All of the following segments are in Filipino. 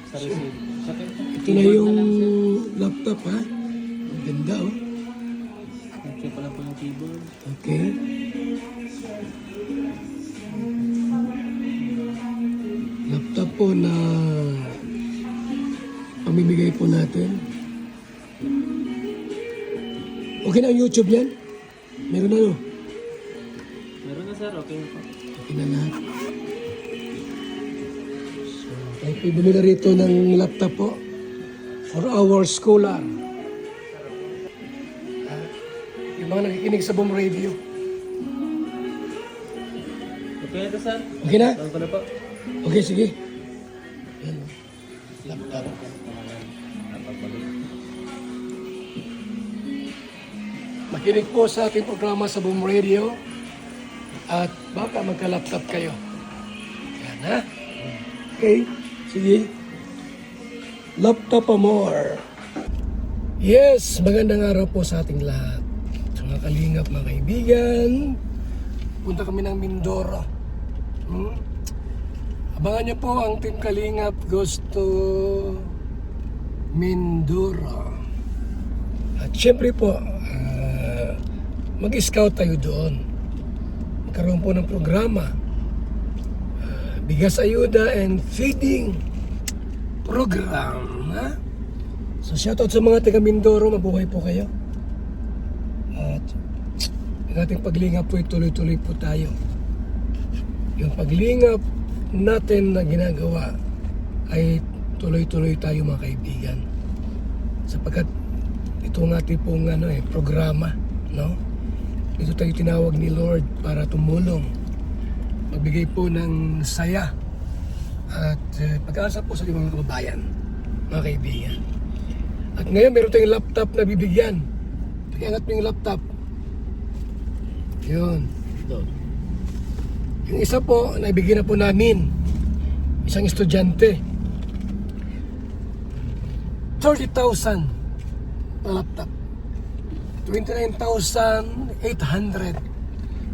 Sa receipt. Ito na yung laptop ha. Ang ganda oh. Okay pala po yung keyboard. Okay. Laptop po na pamimigay po natin. Okay na ang YouTube yan? Meron na no? Meron na sir, okay na po. Okay na lahat. So, tayo po bumili rito ng laptop po for our scholar. Yung mga nakikinig sa Boom Radio. Okay na to sir? Okay na? Saan ko na po? Okay, sige. Yan. Laptop. Makinig po sa ating programa sa Boom Radio at baka magka-laptop kayo. Yan ha? Okay, sige. Laptop more. Yes, magandang araw po sa ating lahat. Sa mga kalingap, mga kaibigan, punta kami ng Mindoro. Abangan niyo po ang Team Kalingap goes to Mindoro. At syempre po, mag-scout tayo doon. Magkaroon po ng programa. Bigas ayuda and feeding program. Ha? So shoutout sa mga taga Mindoro, mabuhay po kayo. At ang ating paglingap po, tuloy-tuloy po tayo. Yung paglingap natin na ginagawa ay tuloy-tuloy tayo mga kaibigan. Sapagkat ito ang ating pong programa, no? Ito tayo tinawag ni Lord para tumulong, magbigay po ng saya at pag-asa po sa mga kababayan, mga kaibigan. At ngayon meron tayong laptop na bibigyan. Pakiangat mo yung laptop. Yun. Ito. Yung isa po, naibigyan na po namin. Isang estudyante. 30,000 na laptop. 29,800.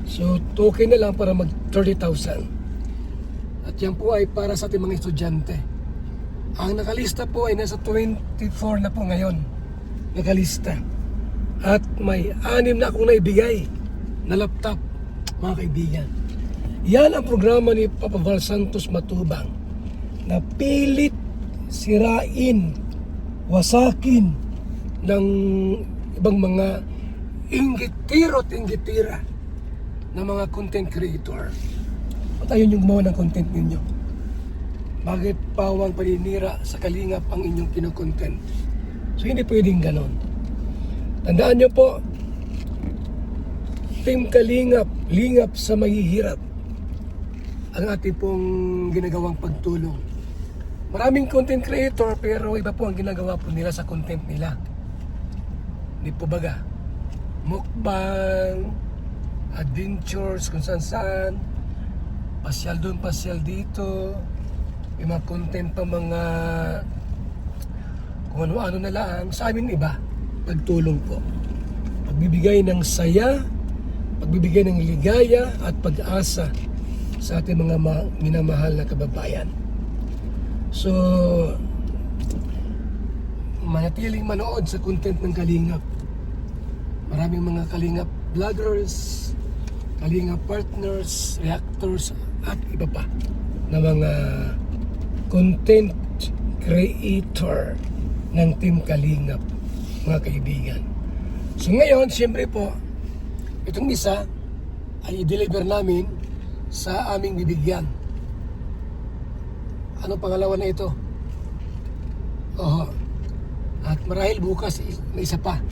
So, okay na lang para mag 30,000. At yan po ay para sa ating mga estudyante. Ang nakalista po ay nasa 24 na po ngayon. Nakalista. At may 6 na akong naibigay na laptop, mga kaibigan. Yan ang programa ni Papa Val Santos Matubang na pilit sirain, wasakin ng ibang mga inggitiro at inggitira na mga content creator. At ayun yung gumawa ng content ninyo. Bakit pawang paninira sa kalingap ang inyong kinokontent? So hindi pwedeng ganon. Tandaan nyo po, Team Kalingap, lingap sa mahihirap ang ating pong ginagawang pagtulong. Maraming content creator pero iba po ang ginagawa po nila sa content nila. Hindi po baga? Mukbang, adventures kung saan, pasyal doon, pasyal dito, may mga content pa mga kung ano-ano na lang. Sa amin iba, pagtulong po. Pagbibigay ng saya, pagbibigay ng ligaya at pag-asa sa ating mga minamahal na kababayan. So, manatiling manood sa content ng Kalingap. Maraming mga Kalingap vloggers, Kalingap partners, reactors, at iba pa na mga content creator ng Team Kalingap, mga kaibigan. So ngayon, siyempre po, itong isa ay i-deliver namin sa aming bibigyan. Anong pangalawa na ito? Oo. At marahil bukas may isa pa.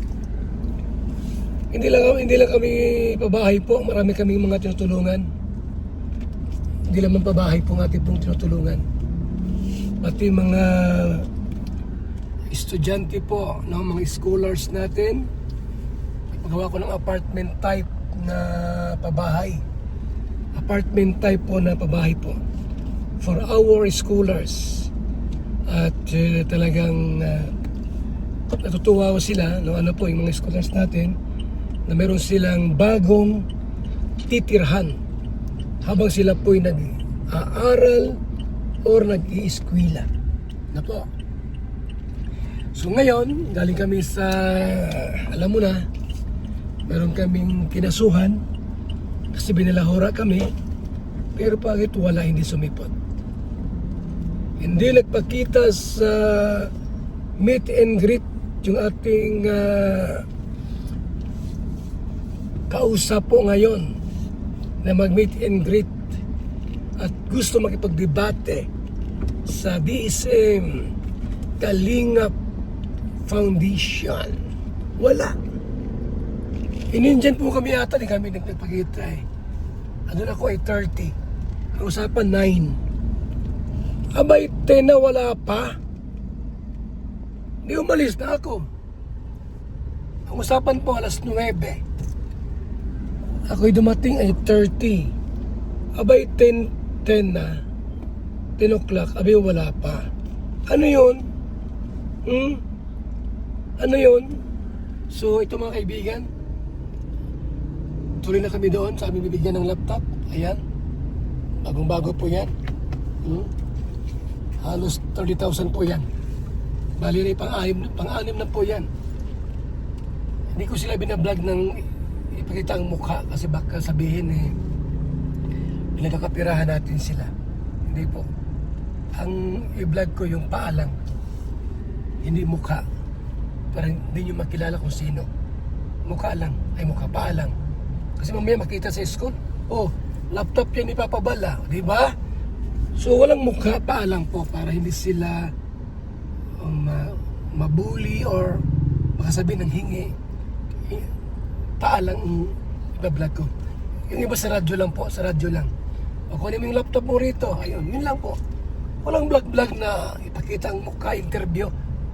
Hindi lang kami pabahay po. Marami kaming mga tinutulungan. Hindi lang pabahay po ng ating pong tinutulungan. Pati mga estudyante po, no, mga scholars natin. Pagawa ko ng apartment type na pabahay. Apartment type po na pabahay po for our scholars. At talagang natutuwa sila, no, ano po, yung mga scholars natin na meron silang bagong titirhan habang sila po'y nag-aaral or nag-iiskwela. na po. So ngayon, galing kami sa, alam mo na, meron kaming kinasuhan kasi binalahura kami, pero bakit wala, hindi sumipot. Hindi nagpakita sa meet and greet yung ating kausap po ngayon na mag-meet and greet at gusto makipagdebate sa DSM Kalingap Foundation. Wala. Inindyan po kami ata, di kami nagpagpagita eh. Ano na ako ay 30. Ang usapan 9. Abay, 10 na wala pa. Di umalis na ako. Ang usapan po alas 9. Ako'y dumating ay 30. Abay, 10 na. 10 o'clock, abay wala pa. Ano yun? Ano yun? So ito mga kaibigan, tuloy na kami doon sa aming bibigyan ng laptop. Ayan, bagong bago po yan. Halos 30,000 po yan. Bali na pang-anim na po yan. Hindi ko sila binablog ng ipakita ang mukha kasi baka sabihin pinagkakapirahan natin sila. Hindi po. Ang i-vlog ko yung paa lang, hindi mukha. Para hindi nyo makilala kung sino. Mukha lang, ay mukha, paa lang. Kasi mamaya makita sa school, oh, laptop yan ipapabala, di ba? So walang mukha, paa lang po para hindi sila mabuli or makasabi ng hingi. Paa lang ang ibablog ko. Yung iba sa radyo lang po, sa radyo lang. O kunin mo yung laptop mo rito, ayun, yun lang po. Walang vlog-vlog na ipakita ang mukha, interview.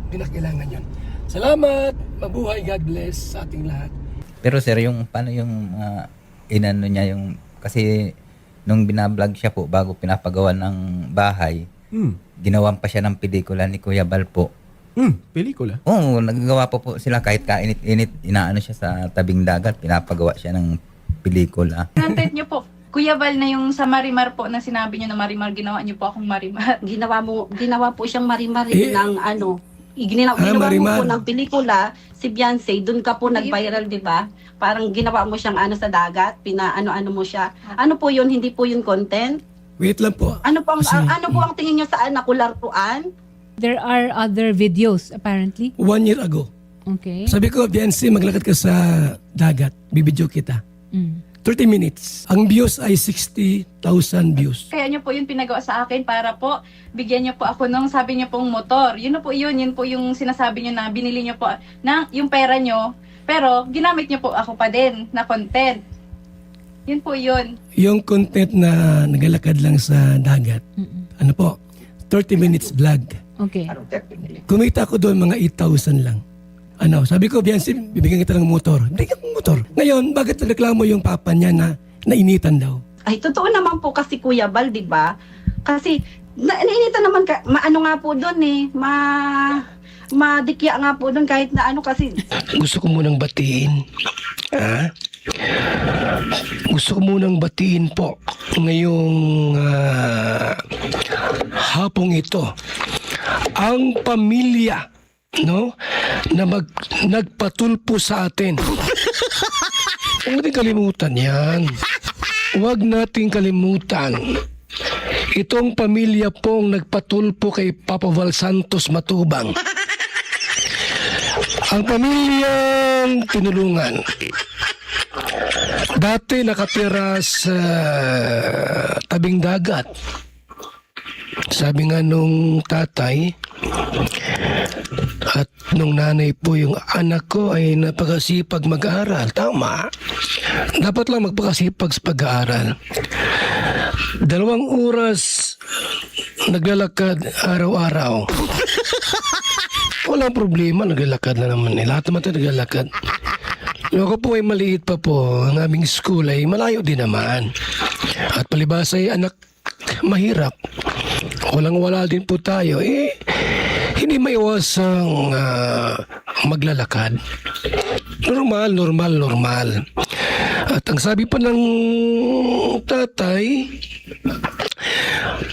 Hindi na kailangan yun. Salamat, mabuhay, God bless sa ating lahat. Pero sir, yung paano yung inano niya yung, kasi nung binablog siya po bago pinapagawa ng bahay, ginawan pa siya ng pelikula ni Kuya Bal po. Pelikula? Oo, nagagawa po sila kahit kainit-init, inaano siya sa tabing dagat, pinapagawa siya ng pelikula. Content niyo po, Kuya Val, na yung sa Marimar po na sinabi niyo na Marimar, ginawa niyo po akong Marimar. Ginawa po siyang Marimar ng ano, ginawa Marimar. mo po ng pelikula, si Beyonce, doon ka po nag-viral, di ba? Parang ginawa mo siyang ano sa dagat, pinaano-ano mo siya. Ano po yun, hindi po yun content? Wait lang po. Ano po Kasi ano po ang tingin niyo saan nakularuan? There are other videos, apparently. 1 year ago, Okay. sabi ko, Biancy, maglakad ka sa dagat, bibidyo kita. 30 minutes. Ang views ay 60,000 views. Kaya niyo po yun pinagawa sa akin para po bigyan niyo po ako nung sabi niyo pong motor. Yun po yung sinasabi niyo na binili niyo po na yung pera niyo, pero ginamit niyo po ako pa din na content. Yun po yun. Yung content na nagalakad lang sa dagat, ano po, 30 minutes vlog. Okay. Kumita ako doon mga 8,000 lang. Ano, sabi ko, Biancy, bibigyan kita ng motor. Bibigyan ko ng motor. Ngayon, bakit nagreklamo yung papa niya na nainitan daw? Ay, totoo naman po kasi Kuya Bal, di ba? Kasi, nainitan naman, maano nga po doon madikya nga po doon kahit na ano kasi. Gusto ko munang batiin. Gusto ko munang batiin po ngayong hapong ito ang pamilya, no, na nagpatulpo sa atin. Huwag natin kalimutan yan. Huwag nating kalimutan. Itong pamilya pong nagpatulpo kay Papa Val Santos Matubang. Ang pamilyang tinulungan. Dati nakatira sa tabing dagat. Sabi nga nung tatay at nung nanay po, yung anak ko ay napakasipag mag-aaral. Tama. Dapat lang magpakasipag sa pag-aaral. 2 oras naglalakad araw-araw. Walang problema, naglalakad na naman. Lahat naman tayo naglalakad. Nung ako po ay maliit pa po, ang aming school ay malayo din naman. At palibas ay anak mahirap. Walang-wala din po tayo. Hindi maiwasang maglalakad. Normal. At ang sabi pa ng tatay,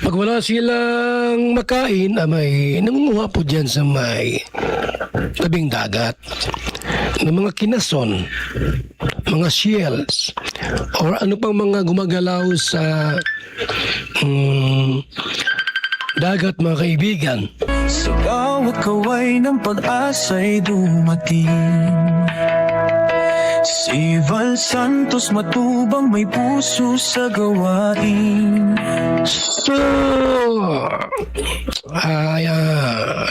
pag wala silang makain, may nangunguha po dyan sa may tabing dagat ng mga kinason, mga shells, or ano pang mga gumagalaw sa dagat, mga kaibigan. Sa bawat kaway ng pag-asa'y dumating. Si Val Santos matubang may puso sa gawain. So,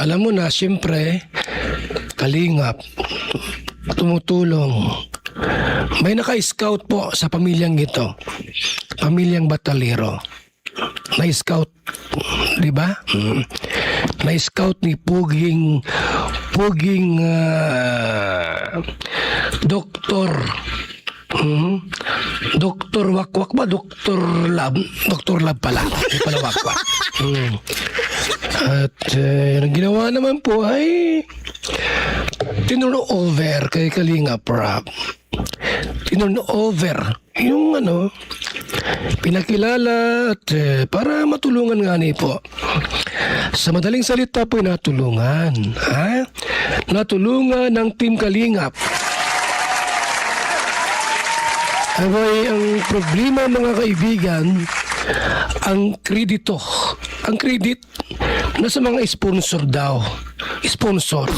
alam mo na, siyempre, kalingap, tumutulong. May naka-scout po sa pamilyang ito, pamilyang Batalero. Na-scout, di ba? Na-scout ni Puging Doktor Doktor Wakwak ba? Doktor Lab pala. Hindi pala Wakwak. At ang ginawa naman po ay tinurn over kay Kalinga Prab. Tinurn over yung pinakilala at para matulungan nga ni po. Sa madaling salita po, natulungan. Natulungan ng Team Kalingap. Abay, ang problema, mga kaibigan, ang kredito. Ang credit nasa mga sponsor daw. Sponsor.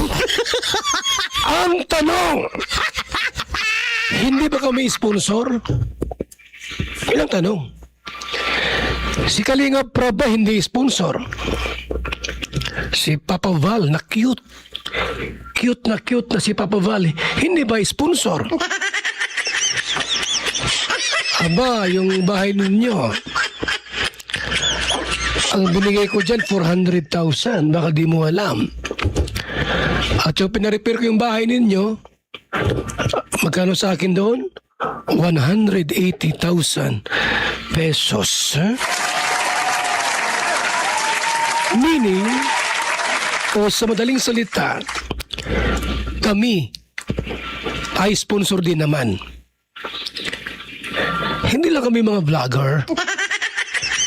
Ang tanong, hindi ba kami sponsor? Ilang tanong. Si Kalinga Prab ba hindi sponsor? Si Papa Val na cute. Cute na si Papa Val. Hindi ba sponsor? Aba, yung bahay ninyo, ang binigay ko dyan, 400,000. Baka di mo alam. At yung pinarepair ko yung bahay ninyo, magkano sa akin doon? 180,000 pesos. Meaning, o sa madaling salita, kami ay sponsor din naman. Hindi lang kami mga vlogger.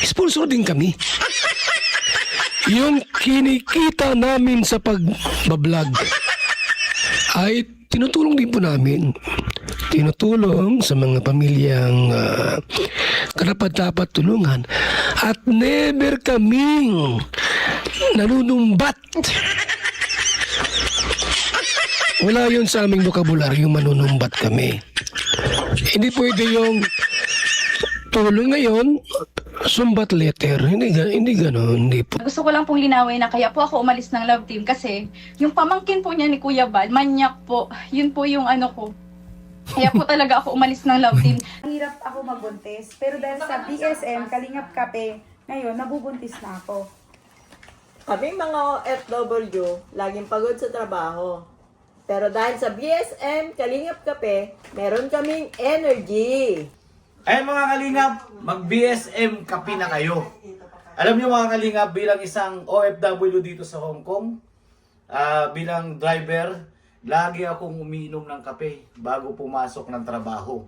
Sponsor din kami. Yung kinikita namin sa pag-vlog ay tinutulong din po namin. Tinutulong sa mga pamilyang karapat-dapat tulungan. At never kaming nanunumbat. Wala yun sa aming bokabularyo, manunumbat kami. Hindi pwede yung tulong ngayon, sumbat letter. Hindi gano'n. Hindi po. Gusto ko lang pong linawin na kaya po ako umalis ng Love Team kasi yung pamangkin po niya ni Kuya Val, manyak po. Yun po yung ko. Kaya po talaga ako umalis ng Love Team. Hirap ako magbuntis, pero dahil sa BSM, Kalingap Kape, ngayon nabubuntis na ako. Kaming mga OFW, laging pagod sa trabaho. Pero dahil sa BSM, Kalingap Kape, meron kaming energy. Ay mga kalingap, mag-BSM kape na kayo. Alam niyo mga kalingap, bilang isang OFW dito sa Hong Kong, bilang driver, lagi akong umiinom ng kape bago pumasok ng trabaho.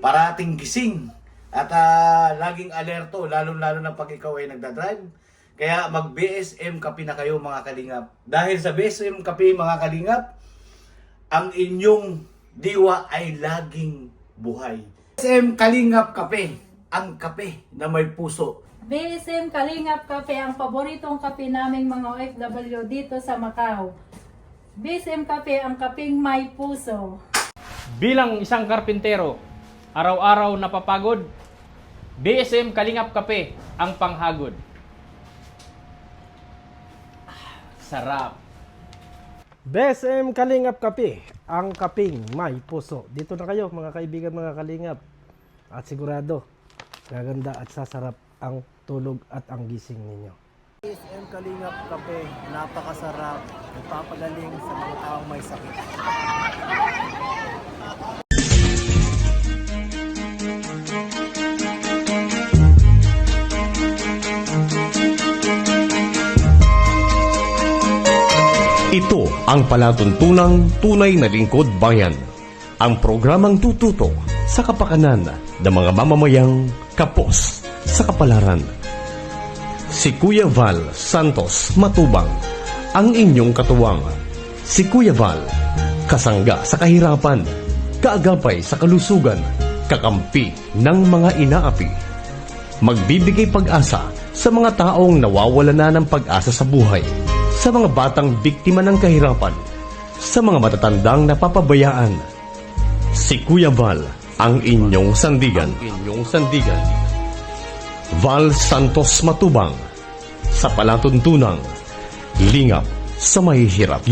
Parating gising at laging alerto, lalo-lalo na pag ikaw ay nagdadrive. Kaya mag-BSM kape na kayo mga kalingap. Dahil sa BSM kape mga kalingap, ang inyong diwa ay laging buhay. BSM Kalingap Kape, ang kape na may puso. BSM Kalingap Kape, ang paboritong kape naming mga OFW dito sa Macau. BSM Kape, ang kapeng may puso. Bilang isang karpintero, araw-araw napapagod, BSM Kalingap Kape, ang panghagod. Sarap. BSM Kalingap Kape, ang kaping may puso. Dito na kayo mga kaibigan, mga kalingap. At sigurado, gaganda at sasarap ang tulog at ang gising ninyo. BSM Kalingap Kape, napakasarap. Nagpapagaling sa mga taong may sakit. Ito ang palatuntunang tunay na lingkod bayan. Ang programang tututo sa kapakanan ng mga mamamayang kapos sa kapalaran. Si Kuya Val Santos Matubang, ang inyong katuwang. Si Kuya Val, kasangga sa kahirapan, kaagapay sa kalusugan, kakampi ng mga inaapi. Magbibigay pag-asa sa mga taong nawawala na ng pag-asa sa buhay, sa mga batang biktima ng kahirapan, sa mga matatandang napapabayaan. Si Kuya Val, ang inyong sandigan. Val Santos Matubang, sa palatuntunang lingap sa mahihirap.